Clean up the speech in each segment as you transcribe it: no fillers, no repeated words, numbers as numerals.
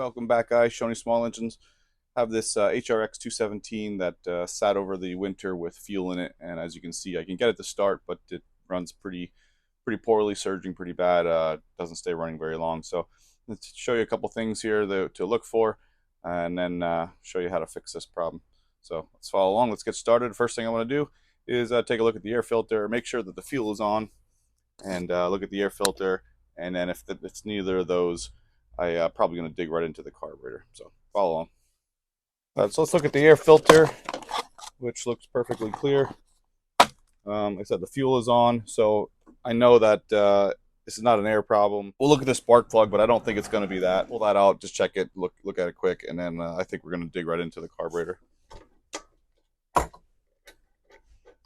Welcome back, guys. Showing small engines. Have this HRX217 that sat over the winter with fuel in it, and as you can see, I can get it to start, but it runs pretty poorly, surging pretty bad. Doesn't stay running very long. So let's show you a couple things here to look for, and then show you how to fix this problem. So let's follow along. Let's get started. First thing I want to do is take a look at the air filter, make sure that the fuel is on, and look at the air filter. And then if it's neither of those, I'm probably going to dig right into the carburetor. So follow on. So let's look at the air filter, which looks perfectly clear. Like I said, the fuel is on, so I know that this is not an air problem. We'll look at the spark plug, but I don't think it's going to be that. Pull that out, just check it, look at it quick, and then I think we're going to dig right into the carburetor. Let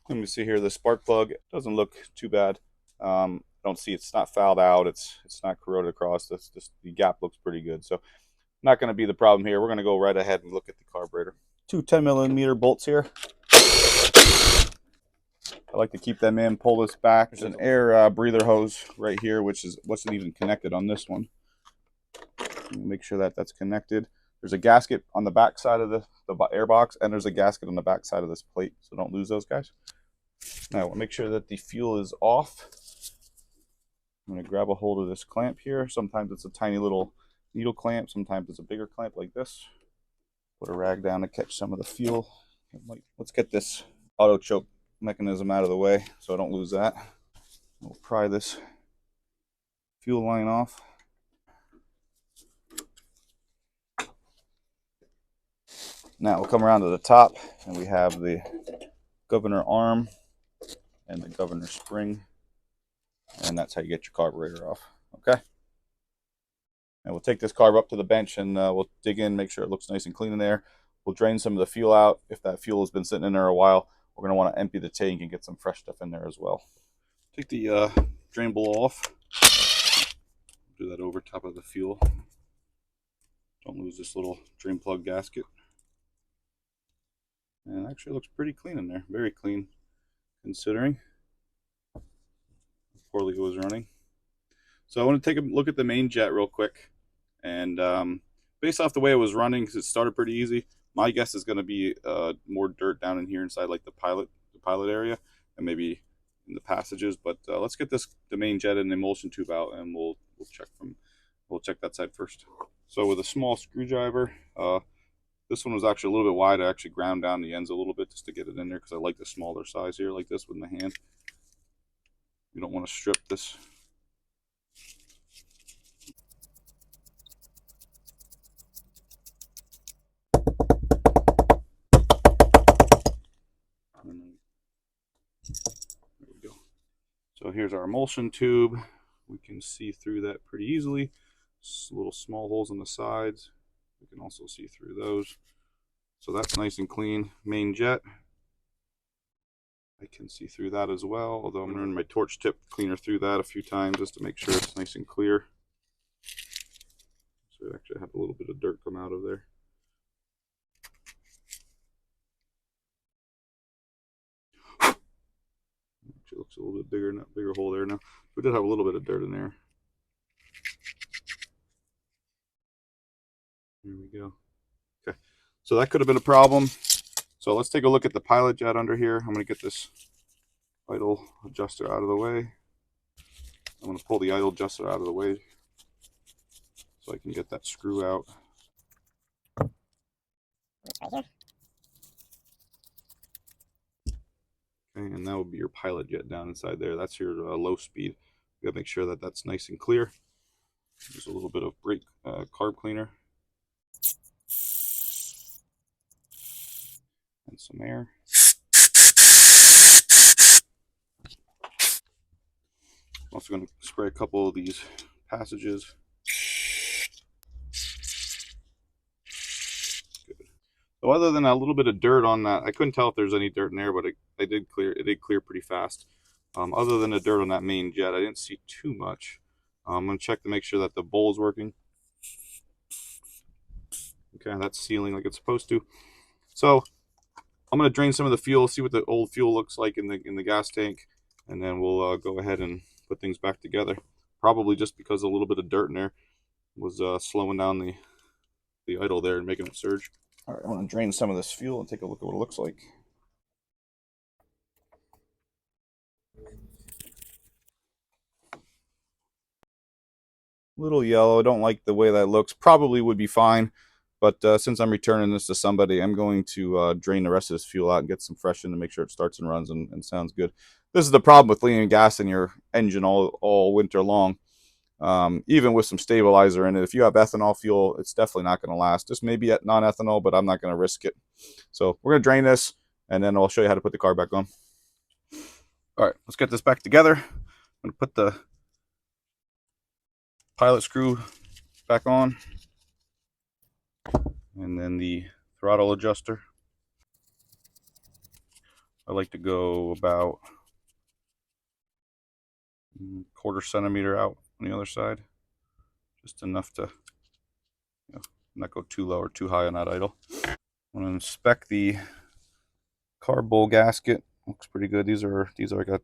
me see here. The spark plug doesn't look too bad. I don't see it's not fouled out. It's not corroded across. That's just the gap looks pretty good. So not going to be the problem here. We're going to go right ahead and look at the carburetor. Two 10mm bolts here. I like to keep them in, pull this back. There's an air breather hose right here, which wasn't even connected on this one. Make sure that that's connected. There's a gasket on the back side of the air box, and there's a gasket on the back side of this plate, so don't lose those, guys. Now we'll make sure that the fuel is off. I'm going to grab a hold of this clamp here. Sometimes it's a tiny little needle clamp, sometimes it's a bigger clamp like this. Put a rag down to catch some of the fuel. Let's get this auto choke mechanism out of the way so I don't lose that. We'll pry this fuel line off. Now we'll come around to the top, and we have the governor arm and the governor spring, and that's how you get your carburetor off. Okay, and we'll take this carb up to the bench, and we'll dig in, make sure it looks nice and clean in there. We'll drain some of the fuel out. If that fuel has been sitting in there a while, we're going to want to empty the tank and get some fresh stuff in there as well. Take the drain bowl off. Do that over top of the fuel. Don't lose this little drain plug gasket. And it actually looks pretty clean in there. Very clean, considering how poorly it was running. So I want to take a look at the main jet real quick. And based off the way it was running, because it started pretty easy, my guess is going to be more dirt down in here inside, like the pilot area, and maybe in the passages. But let's get the main jet and the emulsion tube out, and we'll check that side first. So with a small screwdriver, this one was actually a little bit wide. I actually ground down the ends a little bit just to get it in there, because I like the smaller size here, like this with my hand. You don't want to strip this. There we go. So here's our emulsion tube. We can see through that pretty easily. Little small holes on the sides. We can also see through those. So that's nice and clean. Main jet, I can see through that as well, although I'm going to run my torch tip cleaner through that a few times just to make sure it's nice and clear. So we actually have a little bit of dirt come out of there. Actually looks a little bit bigger hole there now. We did have a little bit of dirt in there. There we go. Okay, so that could have been a problem. So let's take a look at the pilot jet under here. I'm going to get this idle adjuster out of the way. I'm going to pull the idle adjuster out of the way so I can get that screw out. Right here. Okay, and that would be your pilot jet down inside there. That's your low speed. You got to make sure that that's nice and clear. There's a little bit of brake carb cleaner. And some air. I'm also going to spray a couple of these passages. Good. So other than a little bit of dirt on that, I couldn't tell if there's any dirt in there, but it did clear pretty fast. Other than the dirt on that main jet, I didn't see too much. I'm going to check to make sure that the bowl is working. Okay, that's sealing like it's supposed to. So I'm going to drain some of the fuel, see what the old fuel looks like in the gas tank, and then we'll go ahead and put things back together. Probably just because a little bit of dirt in there was slowing down the idle there and making it surge. All right, I want to drain some of this fuel and take a look at what it looks like. Little yellow. I don't like the way that looks. Probably would be fine, but since I'm returning this to somebody, I'm going to drain the rest of this fuel out and get some fresh in to make sure it starts and runs and sounds good. This is the problem with leaving gas in your engine all winter long. Even with some stabilizer in it, if you have ethanol fuel, it's definitely not going to last. This may be non-ethanol, but I'm not going to risk it. So we're going to drain this, and then I'll show you how to put the car back on. All right, let's get this back together. I'm going to put the pilot screw back on, and then the throttle adjuster. I like to go about a quarter centimeter out on the other side, just enough to not go too low or too high on that idle. I'm going to inspect the carb bowl gasket. Looks pretty good. These are like a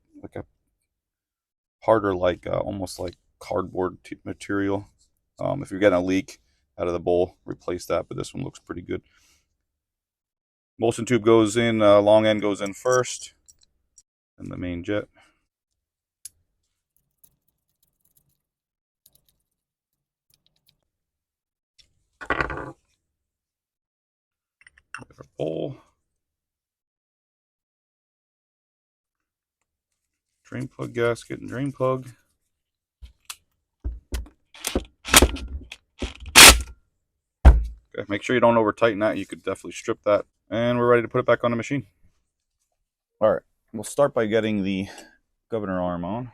harder, almost like cardboard material. If you're getting a leak out of the bowl, replace that, but this one looks pretty good. Motion tube goes in, long end goes in first, and the main jet. Our bowl. Drain plug gasket and drain plug. Okay, make sure you don't over tighten that. You could definitely strip that. And we're ready to put it back on the machine. All right, we'll start by getting the governor arm on.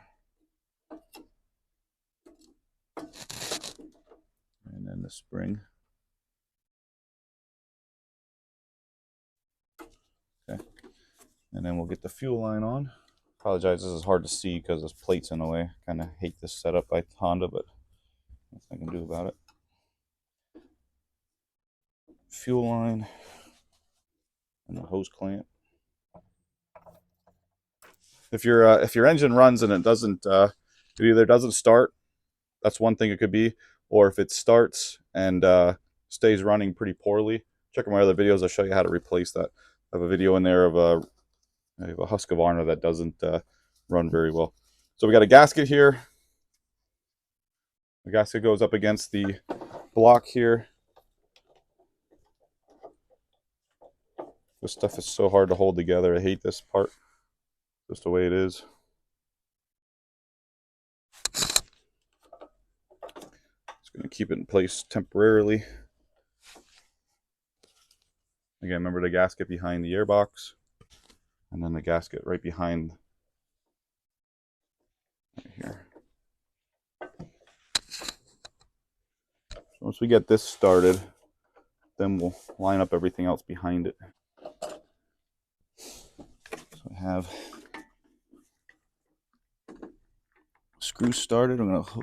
And then the spring. Okay, and then we'll get the fuel line on. Apologize, this is hard to see because this plate's in the way. Kind of hate this setup by Honda, but nothing I can do about it. Fuel line and the hose clamp. If your engine runs and it doesn't, it either doesn't start, that's one thing it could be, or if it starts and stays running pretty poorly. Check out my other videos. I'll show you how to replace that. I have a video in there of a Husqvarna that doesn't run very well. So we got a gasket here. The gasket goes up against the block here. This stuff is so hard to hold together. I hate this part. Just the way it is. Just going to keep it in place temporarily. Again, remember the gasket behind the airbox, and then the gasket right behind right here. So once we get this started, then we'll line up everything else behind it. So I have screws started. I'm going to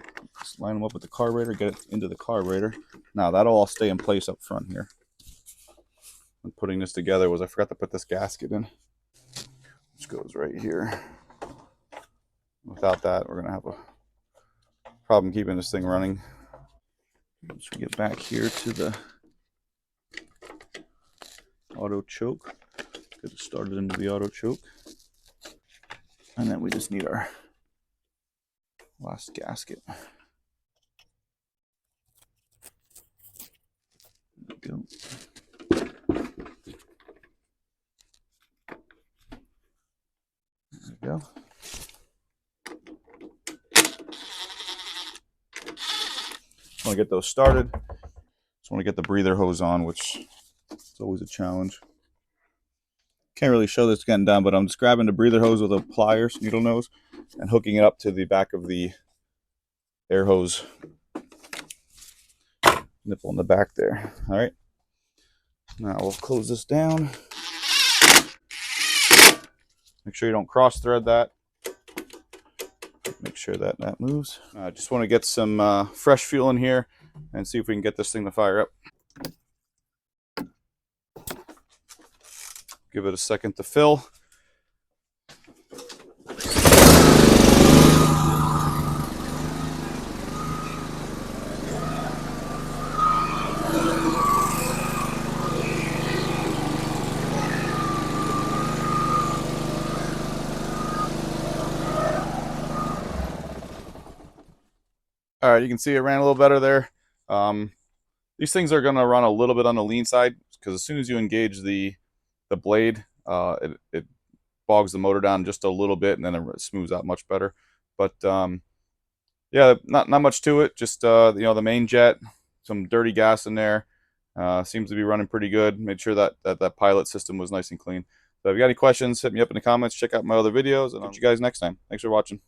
line them up with the carburetor, get it into the carburetor. Now that'll all stay in place up front here. When putting this together I forgot to put this gasket in, which goes right here. Without that, we're going to have a problem keeping this thing running. Once we get back here to the auto choke, get it started into the auto choke. And then we just need our last gasket. There we go. There we go. Just want to get those started. Just want to get the breather hose on, which is always a challenge. Can't really show this getting done, but I'm just grabbing the breather hose with a pliers, needle nose, and hooking it up to the back of the air hose nipple in the back there. All right. Now we'll close this down. Make sure you don't cross thread that. Make sure that that moves. I just want to get some fresh fuel in here and see if we can get this thing to fire up. Give it a second to fill. All right, you can see it ran a little better there. These things are going to run a little bit on the lean side because as soon as you engage the blade, it bogs the motor down just a little bit, and then it smooths out much better. But yeah, not much to it. Just the main jet, some dirty gas in there. Seems to be running pretty good. Made sure that pilot system was nice and clean. So if you got any questions, hit me up in the comments. Check out my other videos, and I'll catch you guys next time. Thanks for watching.